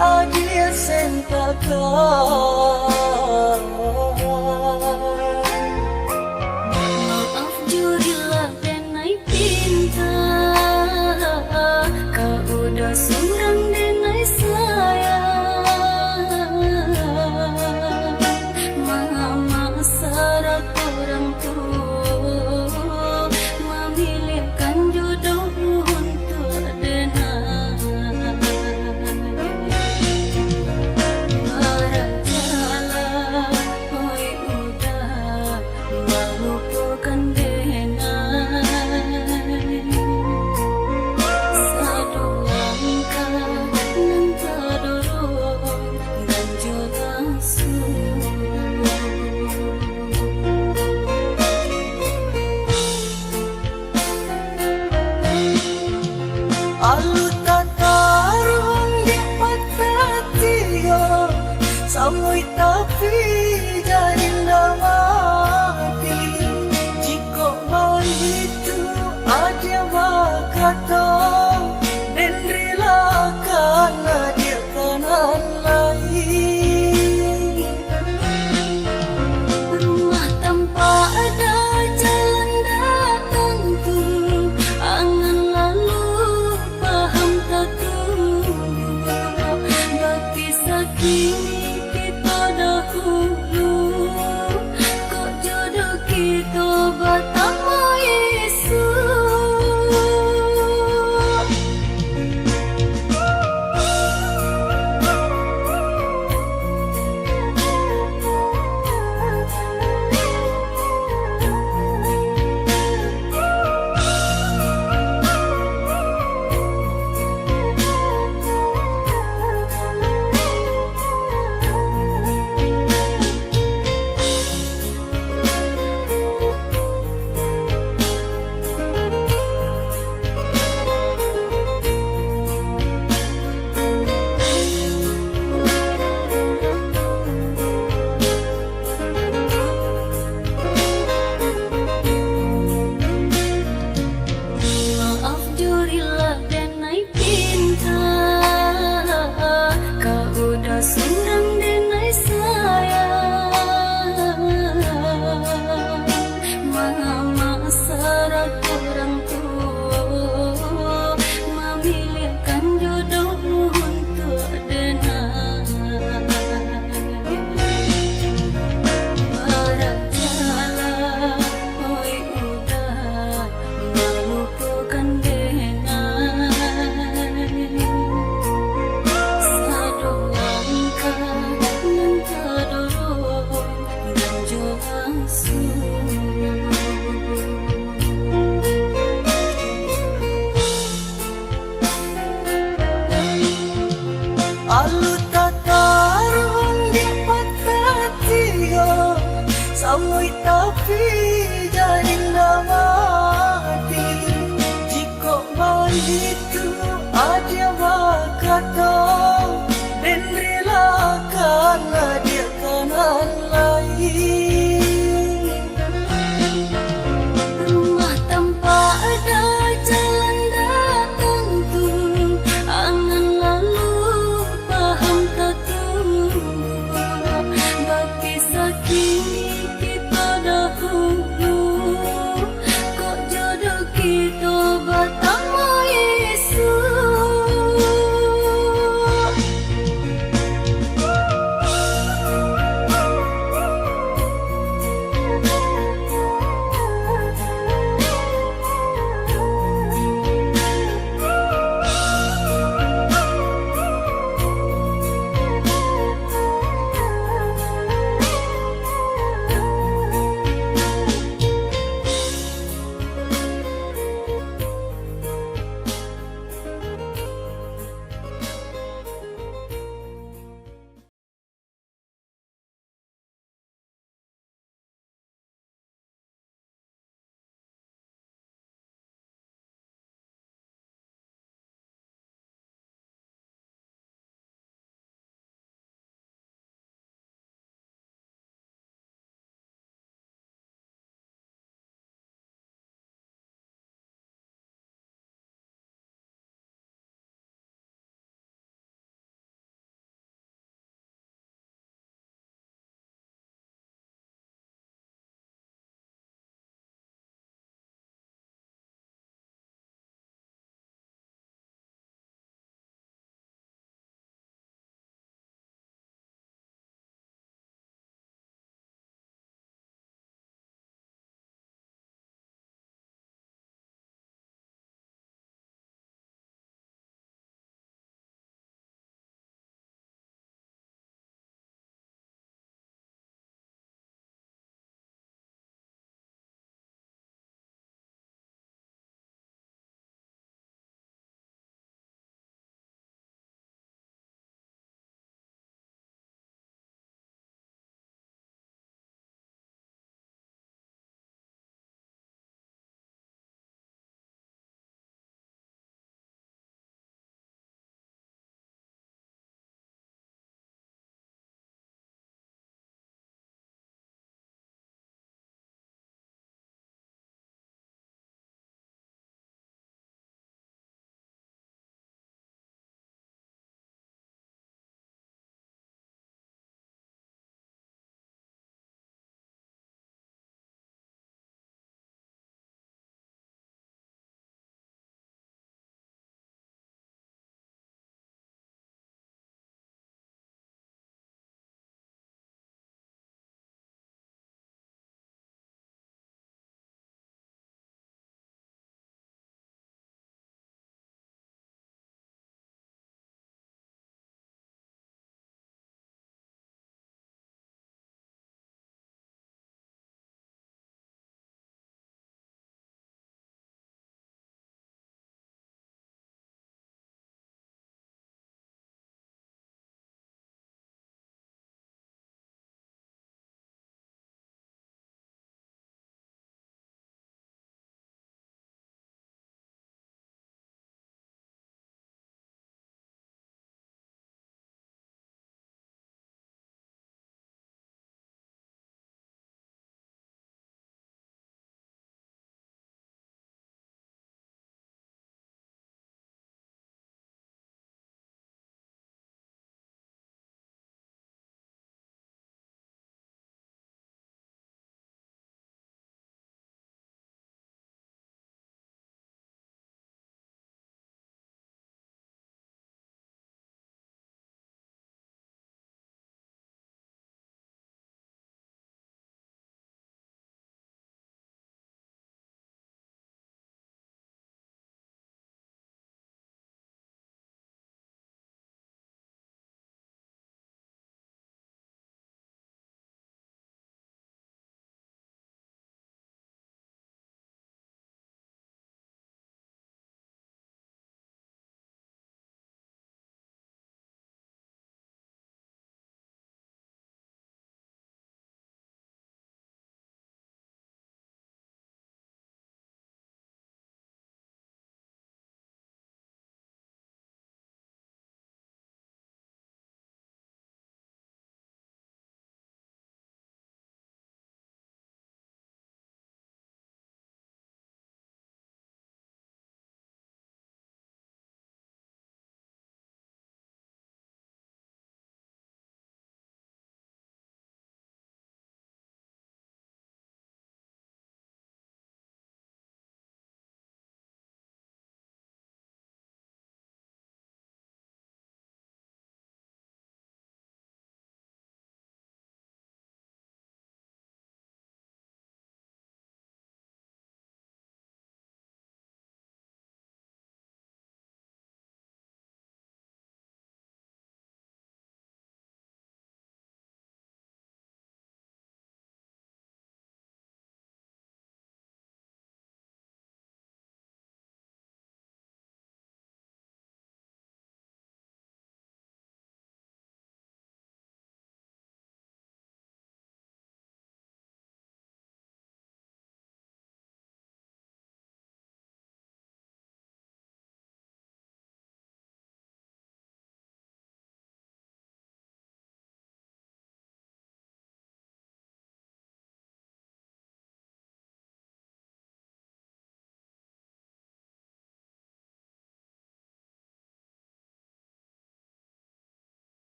adil sentakan. Maaf jurilah denai pinta, kau udah surang denai sayang. Mama syarat orang tua memilihkan jodoh untuk denai. Barang jalan, oi udah melupakan denai. Satu langkah nan terdorong dan juga Alu tatarung di patah tiga, samui tapi jadi mati. Jika begitu ada bakata, dan relakan dia kanan lain. rumah tanpa ada jalan datang tu, angan lalu paham tak tu. Berpisah kini kita dahulu, kok jodoh kita bertemu Yesus. Maaf jurilah denai pinta, kau udah surang denai sayang. Mama syarat orang tua memilihkan jodoh untuk denai. Barang jalan, oi udah melupakan denai. Satu langkah nan terdorong dan juga Alu tatarung di patah tiga, samui tapi jadi mati. Jika begitu ada bakata, dan relakan dia kanan lain. rumah tanpa ada jalan datang tu, angan lalu paham tak tu. Berpisah kini kita dahulu, kok jodoh kita bertemu Yesus.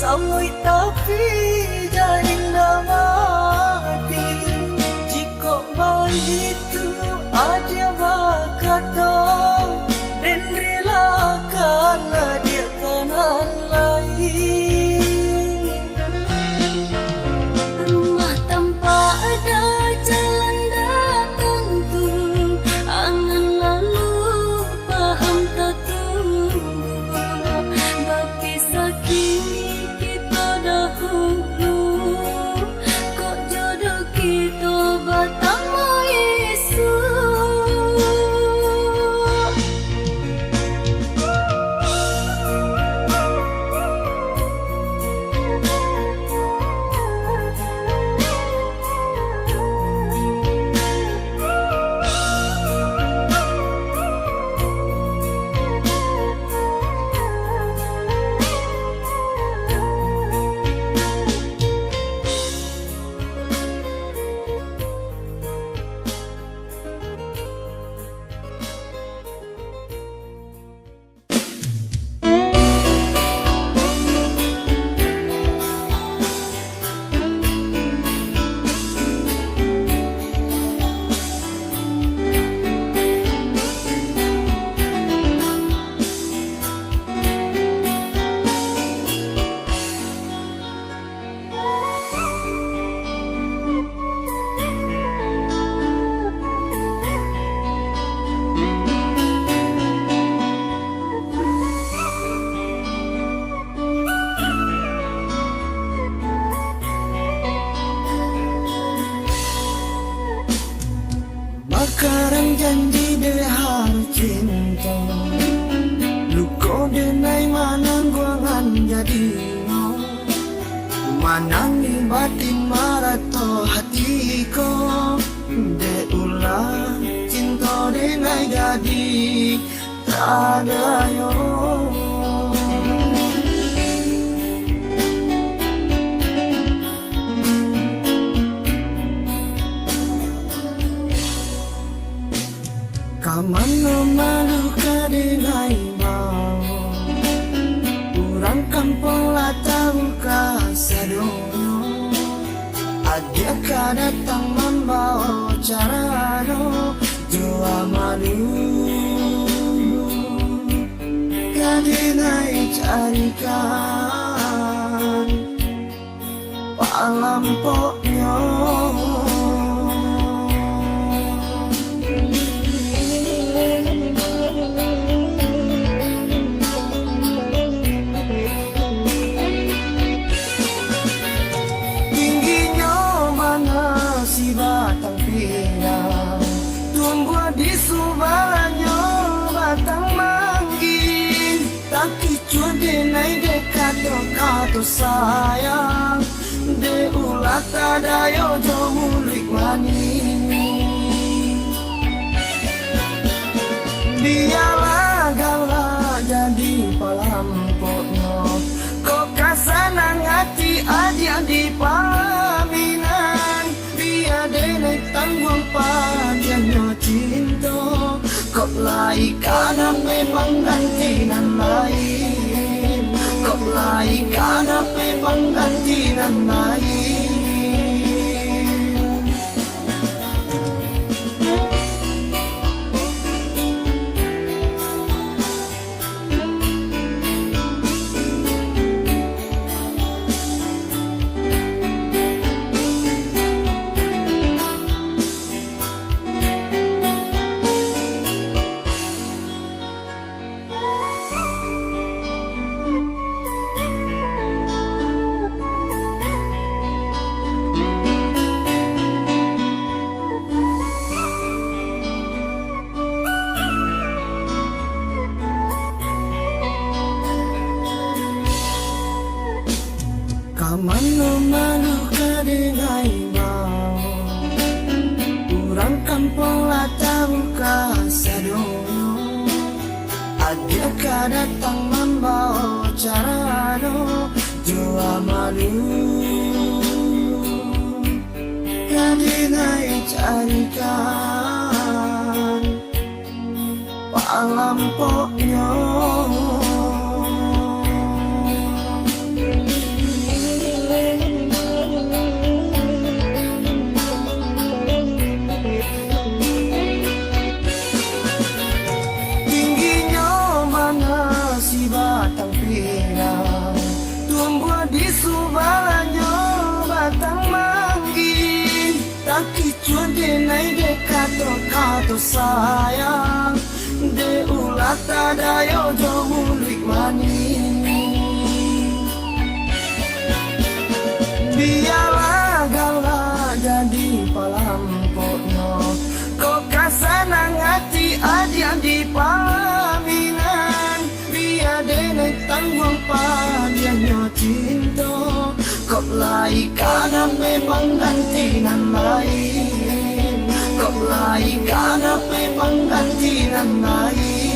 samui tapi jaringan mati. Jika begitu ada bakata dan relakanlah dia kanan lain. Rumah tanpa ada jalan dah tentu, angan lalu paham tak tumbuh. Berpisah kini kita dahulu, kok jodoh kita bertemu Yesus. Makaran janji dehar cinta, luko denai manang guangan jadi no. Manang ni batin marato hatiko, de ulang cinta denai jadi tak ada yo. Kamano malu kadinai mau, urang kampung la tahu kasadonyo. Adia ka datang membawa carano, jua malu kadinai carikan palampoknya. Di subalanyo batang manggil, taki cude nai dekat kato sayang, de ulat ada yo jomulik mani. Biarlah galah jadi palampoknya, kok kasanang hati aja di palaminan. Biar denai tanggung padiannya cinta, kok laikana memang gantinan lain, kok laikana memang gantinan lain. Kamano malu kadinai mau, urang kampung la tahu kasadonyo. Adia ka datang membawa carano, jua malu kadinai carikan palampoknya. di subalanyo batang manggin taki chua de nai de kato sayang de ulata dayo jo mulik mani biarlah galah jadi palampokno kok kasanang hati aja di palaminan biar denai tanggung padiannya cinta kok lai karena memang ganti nan lain kok lai karena memang ganti nan lain.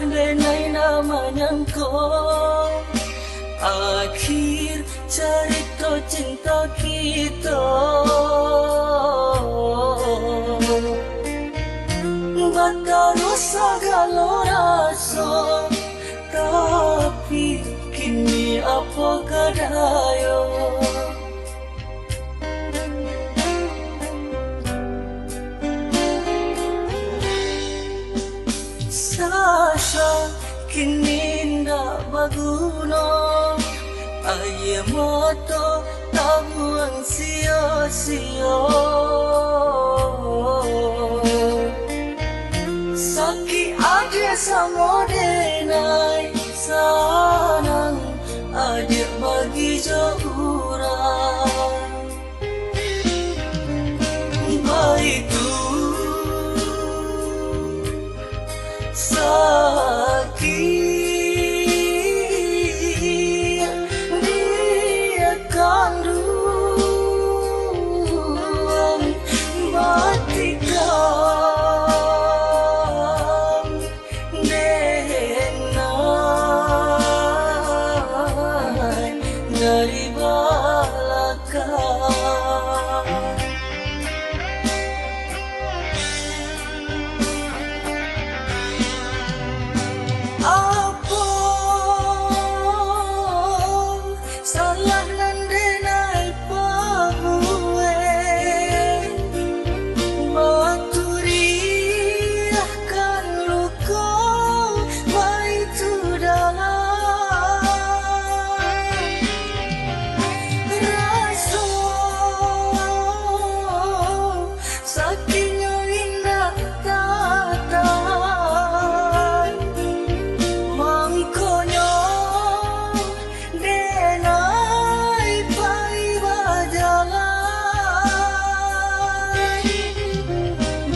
Denai namanya kau akhir cerita cinta kita baru segala rasa tapi kini apa kadaya sasa kini ndak baguna aye moto tabuang sia-sia sakit aja sama denai sanang adik bagi jauran baik tu sakit dia kandung matikan denai dari belakang. Apa salah nan denai pabuwe maturiahkan luka baitu dalam rasa sakitnya indah tatang mangkonyo denai pai bajalan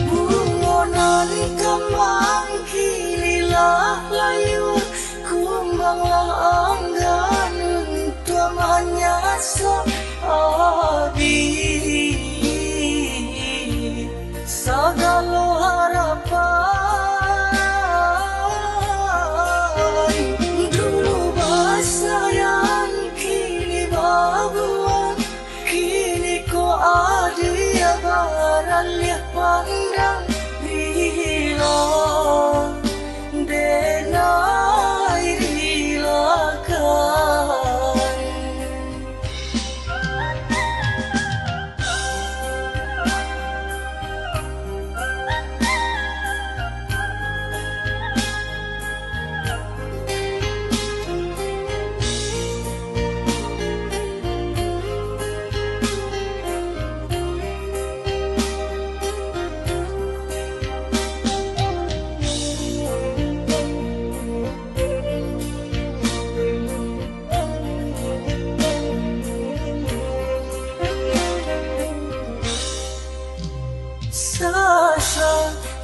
bungonan kembang kinilah layu kumbanglah anggan untuk menyasa abi segala harapan dulu bahasayang kini babuan kini ko adia baran lihat pandang hilang denai rilakan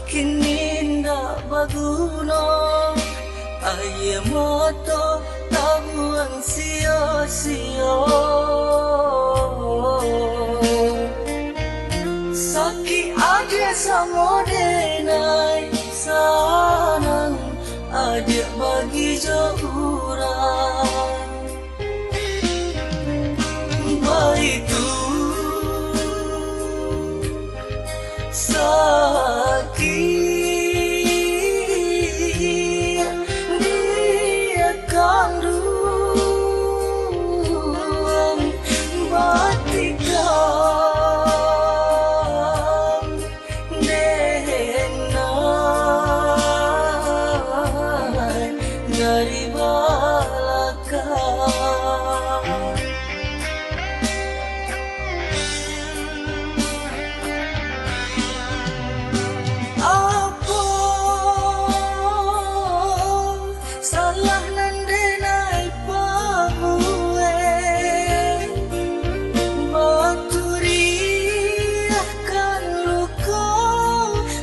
kini ndak baguna. Aye moto tabuang sia-sia. Sakit aja sama denai sanang adik bagi jauran. Baitu sakit dia kandung batikan denai dari belakang. Salah nandenai pague baturi akan luka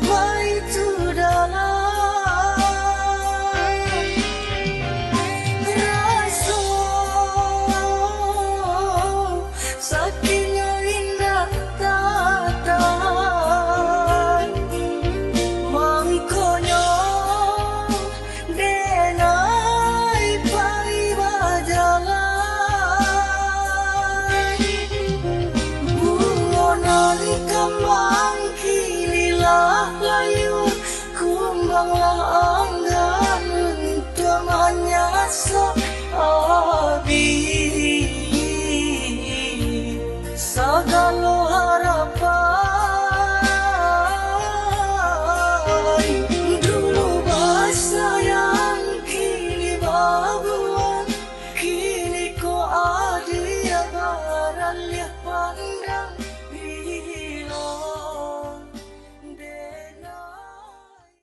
baitu dalam rasa sakitnya indah tatan mangkonya kembang kinilah layu kumbanglah anggan untuk menyasar abi segala